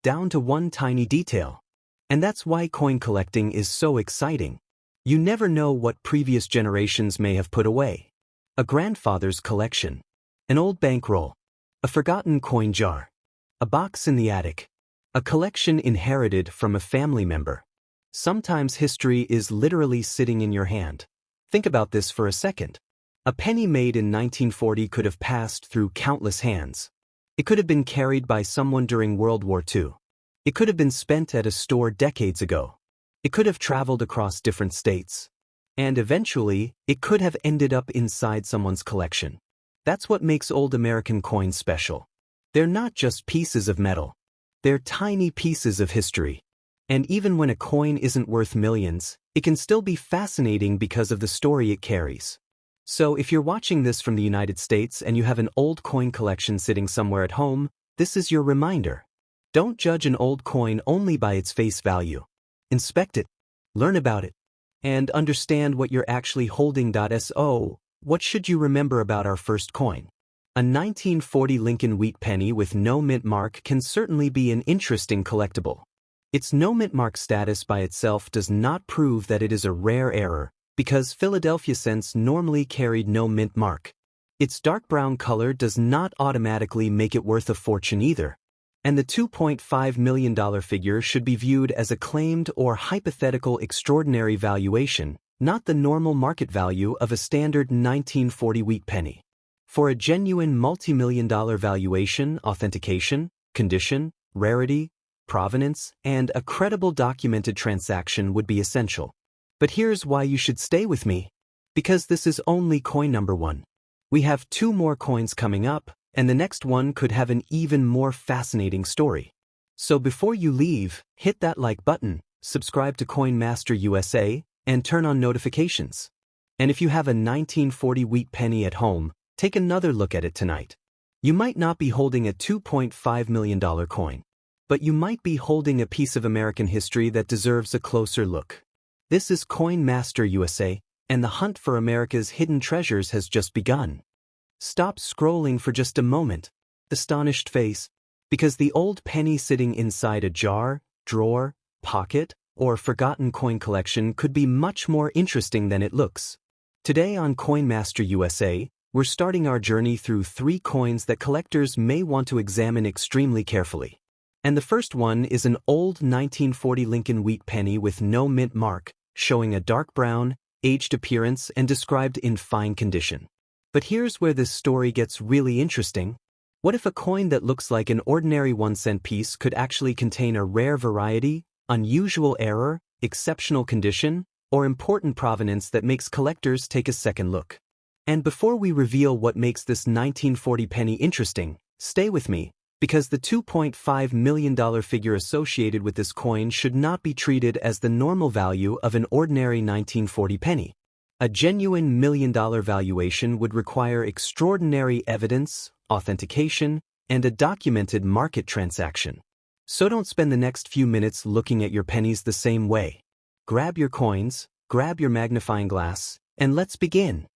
down to one tiny detail. And that's why coin collecting is so exciting. You never know what previous generations may have put away. A grandfather's collection, an old bankroll, a forgotten coin jar, a box in the attic, a collection inherited from a family member. Sometimes history is literally sitting in your hand. Think about this for a second. A penny made in 1940 could have passed through countless hands. It could have been carried by someone during World War II. It could have been spent at a store decades ago. It could have traveled across different states. And eventually, it could have ended up inside someone's collection. That's what makes old American coins special. They're not just pieces of metal. They're tiny pieces of history. And even when a coin isn't worth millions, it can still be fascinating because of the story it carries. So if you're watching this from the United States and you have an old coin collection sitting somewhere at home, this is your reminder. Don't judge an old coin only by its face value. Inspect it, learn about it, and understand what you're actually holding. So, what should you remember about our first coin? A 1940 Lincoln wheat penny with no mint mark can certainly be an interesting collectible. Its no mint mark status by itself does not prove that it is a rare error, because Philadelphia cents normally carried no mint mark. Its dark brown color does not automatically make it worth a fortune either. And the $2.5 million figure should be viewed as a claimed or hypothetical extraordinary valuation, not the normal market value of a standard 1940 wheat penny. For a genuine multi-million-dollar valuation, authentication, condition, rarity, provenance, and a credible documented transaction would be essential. But here's why you should stay with me. Because this is only coin number 1. We have 2 more coins coming up, and the next one could have an even more fascinating story. So before you leave, hit that like button, subscribe to Coin Master USA, and turn on notifications. And if you have a 1940 wheat penny at home, take another look at it tonight. You might not be holding a $2.5 million coin, but you might be holding a piece of American history that deserves a closer look. This is Coin Master USA, and the hunt for America's hidden treasures has just begun. Stop scrolling for just a moment, astonished face, because the old penny sitting inside a jar, drawer, pocket, or forgotten coin collection could be much more interesting than it looks. Today on Coin Master USA, we're starting our journey through 3 coins that collectors may want to examine extremely carefully. And the first one is an old 1940 Lincoln wheat penny with no mint mark, showing a dark brown, aged appearance and described in fine condition. But here's where this story gets really interesting. What if a coin that looks like an ordinary 1-cent piece could actually contain a rare variety, unusual error, exceptional condition, or important provenance that makes collectors take a second look? And before we reveal what makes this 1940 penny interesting, stay with me, because the $2.5 million figure associated with this coin should not be treated as the normal value of an ordinary 1940 penny. A genuine million-dollar valuation would require extraordinary evidence, authentication, and a documented market transaction. So don't spend the next few minutes looking at your pennies the same way. Grab your coins, grab your magnifying glass, and let's begin.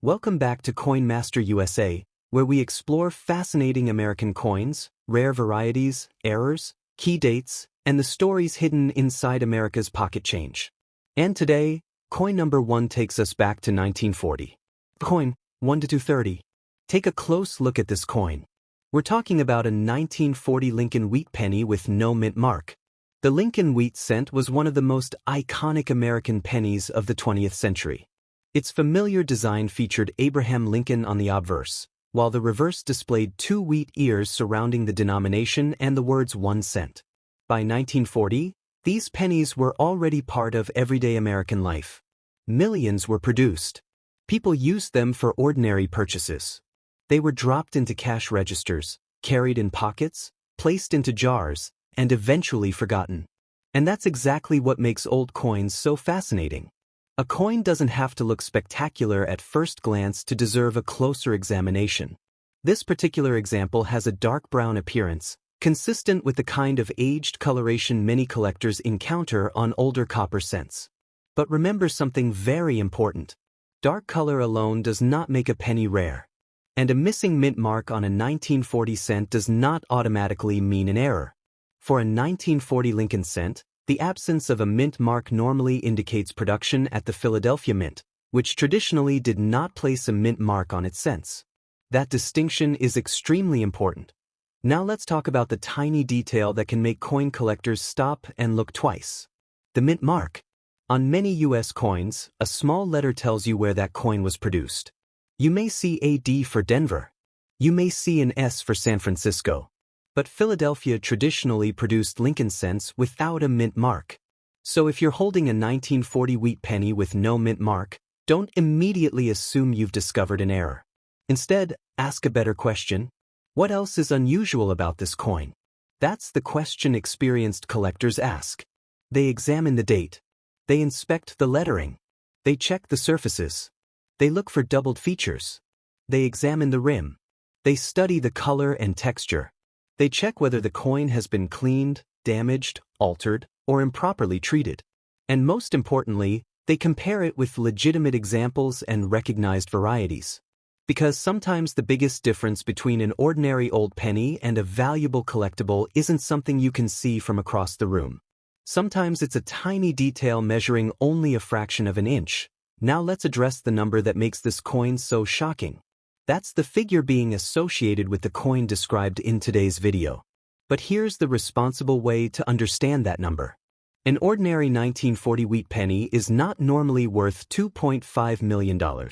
Welcome back to Coin Master USA, where we explore fascinating American coins, rare varieties, errors, key dates, and the stories hidden inside America's pocket change. And today, coin number 1 takes us back to 1940. Coin 1 to 230. Take a close look at this coin. We're talking about a 1940 Lincoln wheat penny with no mint mark. The Lincoln wheat cent was one of the most iconic American pennies of the 20th century. Its familiar design featured Abraham Lincoln on the obverse, while the reverse displayed 2 wheat ears surrounding the denomination and the words 1 cent. By 1940, these pennies were already part of everyday American life. Millions were produced. People used them for ordinary purchases. They were dropped into cash registers, carried in pockets, placed into jars, and eventually forgotten. And that's exactly what makes old coins so fascinating. A coin doesn't have to look spectacular at first glance to deserve a closer examination. This particular example has a dark brown appearance, consistent with the kind of aged coloration many collectors encounter on older copper cents. But remember something very important. Dark color alone does not make a penny rare. And a missing mint mark on a 1940 cent does not automatically mean an error. For a 1940 Lincoln cent, the absence of a mint mark normally indicates production at the Philadelphia Mint, which traditionally did not place a mint mark on its cents. That distinction is extremely important. Now let's talk about the tiny detail that can make coin collectors stop and look twice. The mint mark. On many U.S. coins, a small letter tells you where that coin was produced. You may see a D for Denver. You may see an S for San Francisco. But Philadelphia traditionally produced Lincoln cents without a mint mark. So if you're holding a 1940 wheat penny with no mint mark, don't immediately assume you've discovered an error. Instead, ask a better question. What else is unusual about this coin? That's the question experienced collectors ask. They examine the date. They inspect the lettering. They check the surfaces. They look for doubled features. They examine the rim. They study the color and texture. They check whether the coin has been cleaned, damaged, altered, or improperly treated. And most importantly, they compare it with legitimate examples and recognized varieties. Because sometimes the biggest difference between an ordinary old penny and a valuable collectible isn't something you can see from across the room. Sometimes it's a tiny detail measuring only a fraction of an inch. Now let's address the number that makes this coin so shocking. That's the figure being associated with the coin described in today's video. But here's the responsible way to understand that number. An ordinary 1940 wheat penny is not normally worth $2.5 million.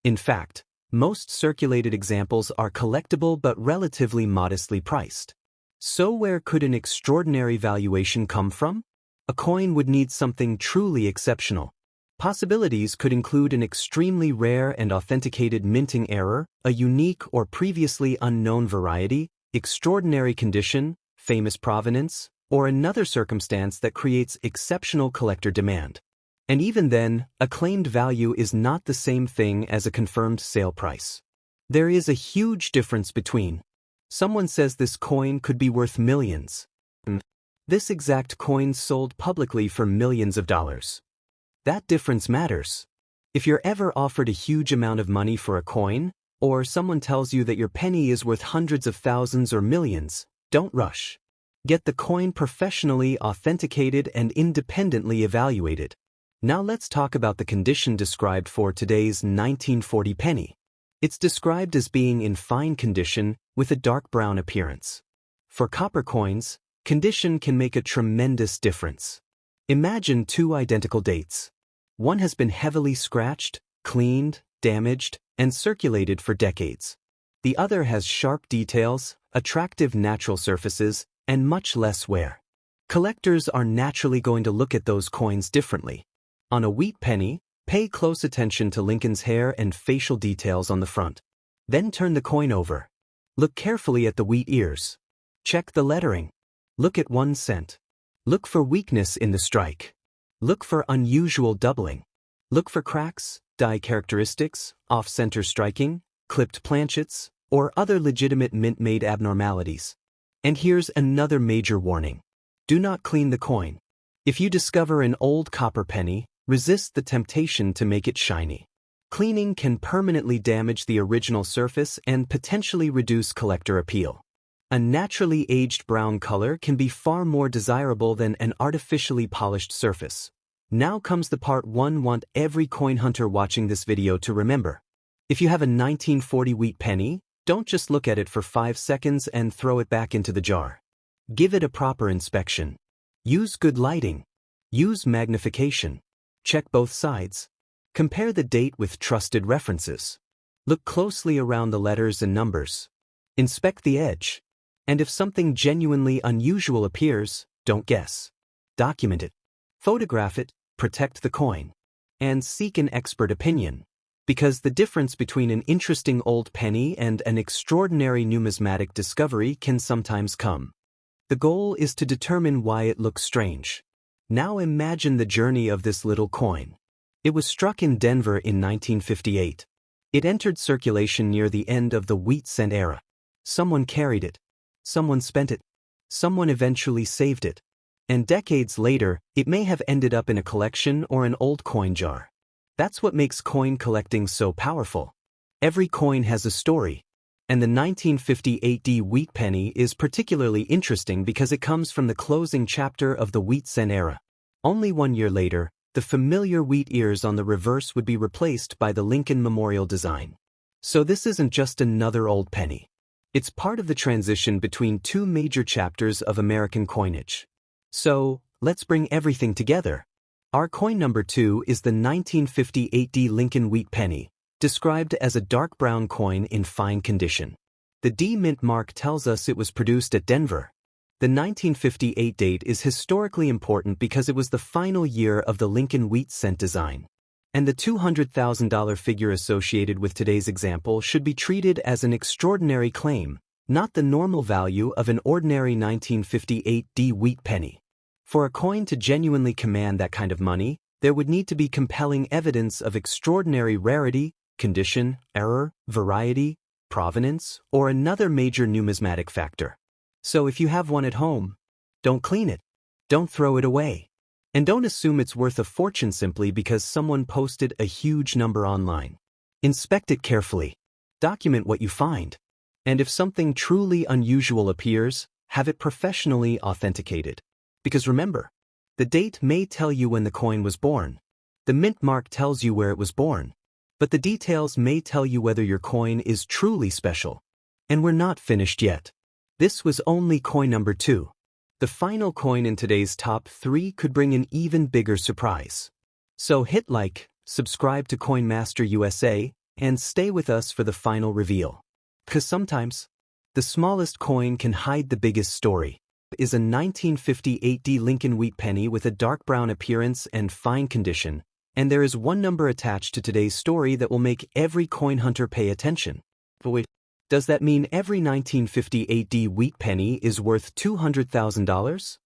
In fact, most circulated examples are collectible but relatively modestly priced. So where could an extraordinary valuation come from? A coin would need something truly exceptional. Possibilities could include an extremely rare and authenticated minting error, a unique or previously unknown variety, extraordinary condition, famous provenance, or another circumstance that creates exceptional collector demand. And even then, a claimed value is not the same thing as a confirmed sale price. There is a huge difference between. Someone says this coin could be worth millions. This exact coin sold publicly for millions of dollars. That difference matters. If you're ever offered a huge amount of money for a coin, or someone tells you that your penny is worth hundreds of thousands or millions, don't rush. Get the coin professionally authenticated and independently evaluated. Now let's talk about the condition described for today's 1940 penny. It's described as being in fine condition with a dark brown appearance. For copper coins, condition can make a tremendous difference. Imagine two identical dates. One has been heavily scratched, cleaned, damaged, and circulated for decades. The other has sharp details, attractive natural surfaces, and much less wear. Collectors are naturally going to look at those coins differently. On a wheat penny, pay close attention to Lincoln's hair and facial details on the front. Then turn the coin over. Look carefully at the wheat ears. Check the lettering. Look at 1 cent. Look for weakness in the strike. Look for unusual doubling. Look for cracks, die characteristics, off-center striking, clipped planchets, or other legitimate mint-made abnormalities. And here's another major warning. Do not clean the coin. If you discover an old copper penny, resist the temptation to make it shiny. Cleaning can permanently damage the original surface and potentially reduce collector appeal. A naturally aged brown color can be far more desirable than an artificially polished surface. Now comes the part one want every coin hunter watching this video to remember. If you have a 1940 wheat penny, don't just look at it for 5 seconds and throw it back into the jar. Give it a proper inspection. Use good lighting. Use magnification. Check both sides. Compare the date with trusted references. Look closely around the letters and numbers. Inspect the edge. And if something genuinely unusual appears, don't guess. Document it. Photograph it, protect the coin. And seek an expert opinion. Because the difference between an interesting old penny and an extraordinary numismatic discovery can sometimes come. The goal is to determine why it looks strange. Now imagine the journey of this little coin. It was struck in Denver in 1958. It entered circulation near the end of the wheat cent era. Someone carried it. Someone spent it. Someone eventually saved it. And decades later, it may have ended up in a collection or an old coin jar. That's what makes coin collecting so powerful. Every coin has a story. And the 1958 D wheat penny is particularly interesting because it comes from the closing chapter of the wheat cent era. Only 1 year later, the familiar wheat ears on the reverse would be replaced by the Lincoln Memorial design. So this isn't just another old penny. It's part of the transition between two major chapters of American coinage. So, let's bring everything together. Our coin number 2 is the 1958 D Lincoln wheat penny, described as a dark brown coin in fine condition. The D mint mark tells us it was produced at Denver. The 1958 date is historically important because it was the final year of the Lincoln wheat cent design. And the $200,000 figure associated with today's example should be treated as an extraordinary claim, not the normal value of an ordinary 1958 D wheat penny. For a coin to genuinely command that kind of money, there would need to be compelling evidence of extraordinary rarity, condition, error, variety, provenance, or another major numismatic factor. So if you have one at home, don't clean it. Don't throw it away. And don't assume it's worth a fortune simply because someone posted a huge number online. Inspect it carefully. Document what you find. And if something truly unusual appears, have it professionally authenticated. Because remember, the date may tell you when the coin was born. The mint mark tells you where it was born. But the details may tell you whether your coin is truly special. And we're not finished yet. This was only coin number 2. The final coin in today's top 3 could bring an even bigger surprise. So hit like, subscribe to Coin Master USA, and stay with us for the final reveal. Because sometimes, the smallest coin can hide the biggest story. Is a 1958 D Lincoln wheat penny with a dark brown appearance and fine condition, and there is one number attached to today's story that will make every coin hunter pay attention. But wait, does that mean every 1958 D wheat penny is worth $200,000?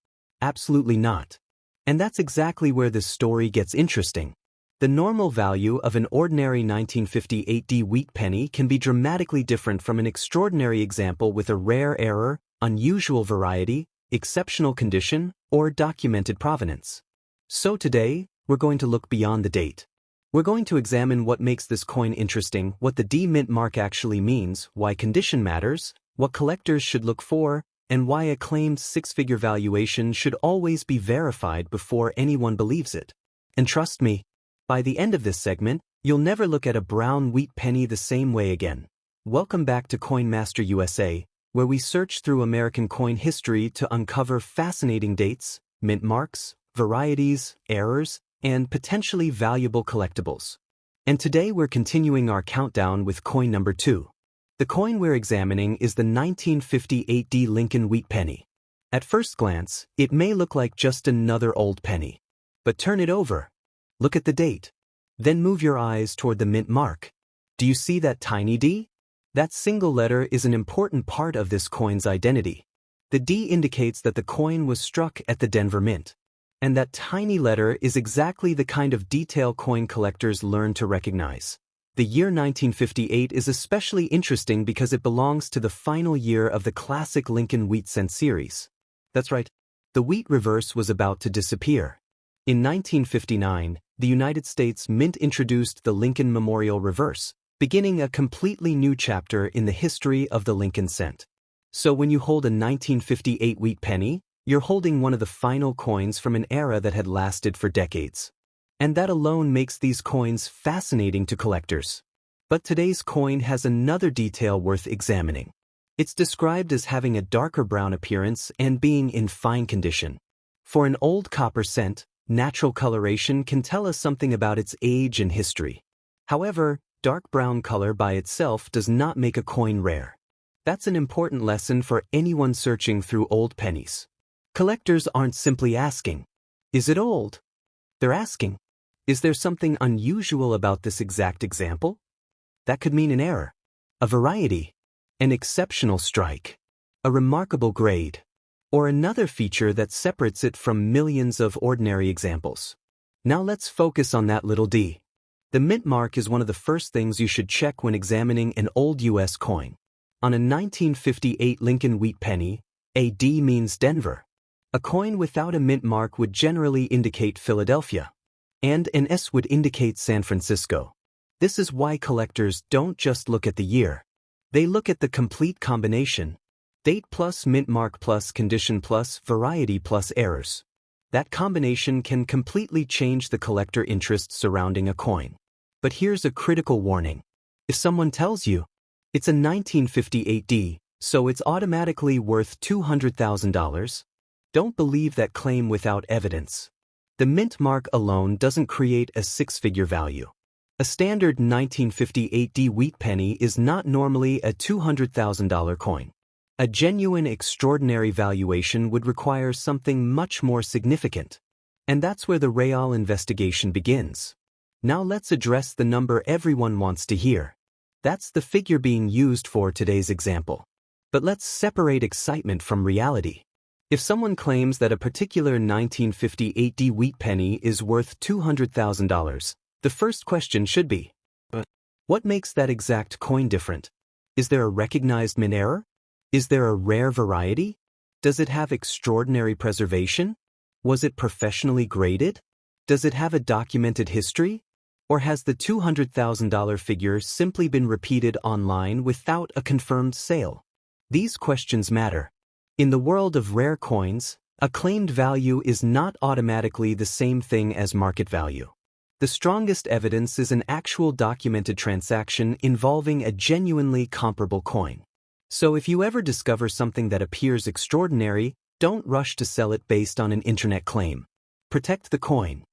Absolutely not. And that's exactly where this story gets interesting. The normal value of an ordinary 1958 D wheat penny can be dramatically different from an extraordinary example with a rare error, unusual variety, exceptional condition, or documented provenance. So today, we're going to look beyond the date. We're going to examine what makes this coin interesting, what the D mint mark actually means, why condition matters, what collectors should look for, and why a claimed 6-figure valuation should always be verified before anyone believes it. And trust me, by the end of this segment, you'll never look at a brown wheat penny the same way again. Welcome back to Coin Master USA, where we search through American coin history to uncover fascinating dates, mint marks, varieties, errors, and potentially valuable collectibles. And today we're continuing our countdown with coin number 2. The coin we're examining is the 1958 D Lincoln wheat penny. At first glance, it may look like just another old penny. But turn it over. Look at the date. Then move your eyes toward the mint mark. Do you see that tiny D? That single letter is an important part of this coin's identity. The D indicates that the coin was struck at the Denver Mint. And that tiny letter is exactly the kind of detail coin collectors learn to recognize. The year 1958 is especially interesting because it belongs to the final year of the classic Lincoln wheat cent series. That's right, the wheat reverse was about to disappear. In 1959, the United States Mint introduced the Lincoln Memorial reverse, beginning a completely new chapter in the history of the Lincoln cent. So when you hold a 1958 wheat penny, you're holding one of the final coins from an era that had lasted for decades. And that alone makes these coins fascinating to collectors. But today's coin has another detail worth examining. It's described as having a darker brown appearance and being in fine condition. For an old copper cent, natural coloration can tell us something about its age and history. However, dark brown color by itself does not make a coin rare. That's an important lesson for anyone searching through old pennies. Collectors aren't simply asking, is it old? They're asking, is there something unusual about this exact example? That could mean an error, a variety, an exceptional strike, a remarkable grade, or another feature that separates it from millions of ordinary examples. Now let's focus on that little d. The mint mark is one of the first things you should check when examining an old U.S. coin. On a 1958 Lincoln wheat penny, a D means Denver. A coin without a mint mark would generally indicate Philadelphia, and an S would indicate San Francisco. This is why collectors don't just look at the year. They look at the complete combination: date plus mint mark plus condition plus variety plus errors. That combination can completely change the collector interest surrounding a coin. But here's a critical warning. If someone tells you it's a 1958D, so it's automatically worth $200,000, don't believe that claim without evidence. The mint mark alone doesn't create a six-figure value. A standard 1958D wheat penny is not normally a $200,000 coin. A genuine extraordinary valuation would require something much more significant. And that's where the real investigation begins. Now let's address the number everyone wants to hear. That's the figure being used for today's example. But let's separate excitement from reality. If someone claims that a particular 1958D wheat penny is worth $200,000, the first question should be, what makes that exact coin different? Is there a recognized mint error? Is there a rare variety? Does it have extraordinary preservation? Was it professionally graded? Does it have a documented history? Or has the $200,000 figure simply been repeated online without a confirmed sale? These questions matter. In the world of rare coins, a claimed value is not automatically the same thing as market value. The strongest evidence is an actual documented transaction involving a genuinely comparable coin. So if you ever discover something that appears extraordinary, don't rush to sell it based on an internet claim. Protect the coin.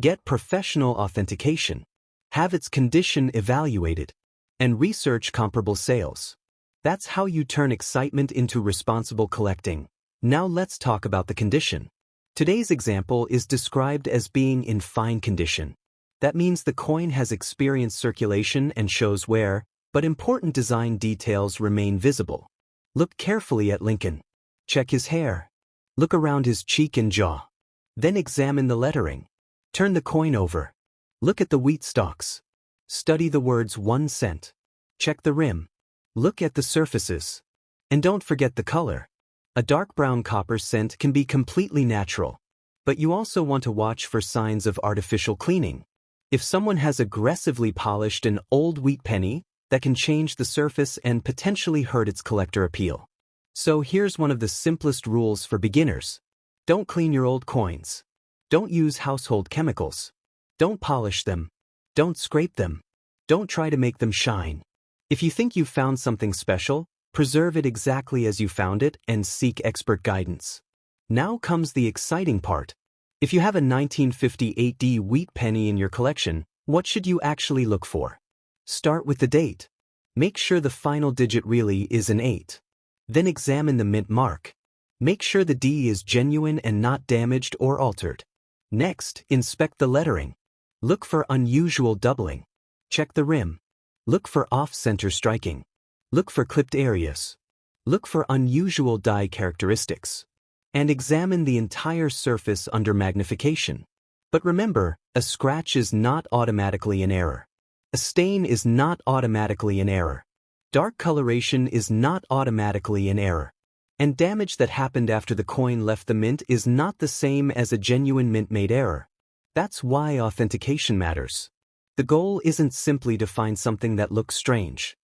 Get professional authentication. Have its condition evaluated. And research comparable sales. That's how you turn excitement into responsible collecting. Now let's talk about the condition. Today's example is described as being in fine condition. That means the coin has experienced circulation and shows wear, but important design details remain visible. Look carefully at Lincoln. Check his hair. Look around his cheek and jaw. Then examine the lettering. Turn the coin over. Look at the wheat stalks. Study the words 1 cent. Check the rim. Look at the surfaces. And don't forget the color. A dark brown copper cent can be completely natural. But you also want to watch for signs of artificial cleaning. If someone has aggressively polished an old wheat penny, that can change the surface and potentially hurt its collector appeal. So here's one of the simplest rules for beginners. Don't clean your old coins. Don't use household chemicals. Don't polish them. Don't scrape them. Don't try to make them shine. If you think you've found something special, preserve it exactly as you found it and seek expert guidance. Now comes the exciting part. If you have a 1958D wheat penny in your collection, what should you actually look for? Start with the date. Make sure the final digit really is an 8. Then examine the mint mark. Make sure the D is genuine and not damaged or altered. Next, inspect the lettering. Look for unusual doubling. Check the rim. Look for off-center striking. Look for clipped areas. Look for unusual die characteristics. And examine the entire surface under magnification. But remember, a scratch is not automatically an error. A stain is not automatically an error. Dark coloration is not automatically an error. And damage that happened after the coin left the mint is not the same as a genuine mint-made error. That's why authentication matters. The goal isn't simply to find something that looks strange.